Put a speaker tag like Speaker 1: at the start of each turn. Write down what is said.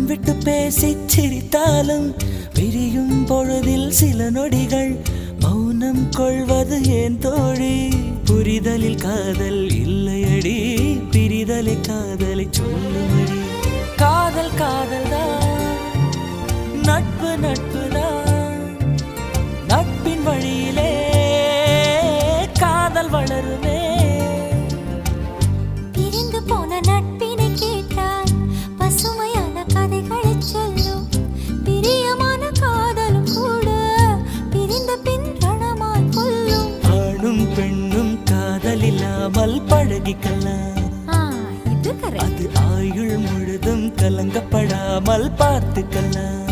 Speaker 1: விட்டு பேசி சிரித்தாலும் பிரியும் பொழுதில் சில நொடிகள் மௌனம் கொள்வது ஏன் தோழி? புரிதலில் காதல் இல்லையடி, பிரிதலை காதலை சொல்லுமடி. காதல் காதல் தான், நட்பு நட்பு தான், நட்பின் வழியிலே காதல் வளருமே.
Speaker 2: பிரிந்து போன நட்பினை கேட்டால் பசுமையான கதைகளை சொல்லும். பிரியமான காதலும் கூட பிரிந்த பின் ரணமாய் கொல்லும்.
Speaker 1: ஆணும் பெண்ணும் காதல் இல்லாமல் பழகிக்கலாம். அது ஆயுள் முழுதும் கலங்கப்படாமல் பார்த்துக்கலாம்.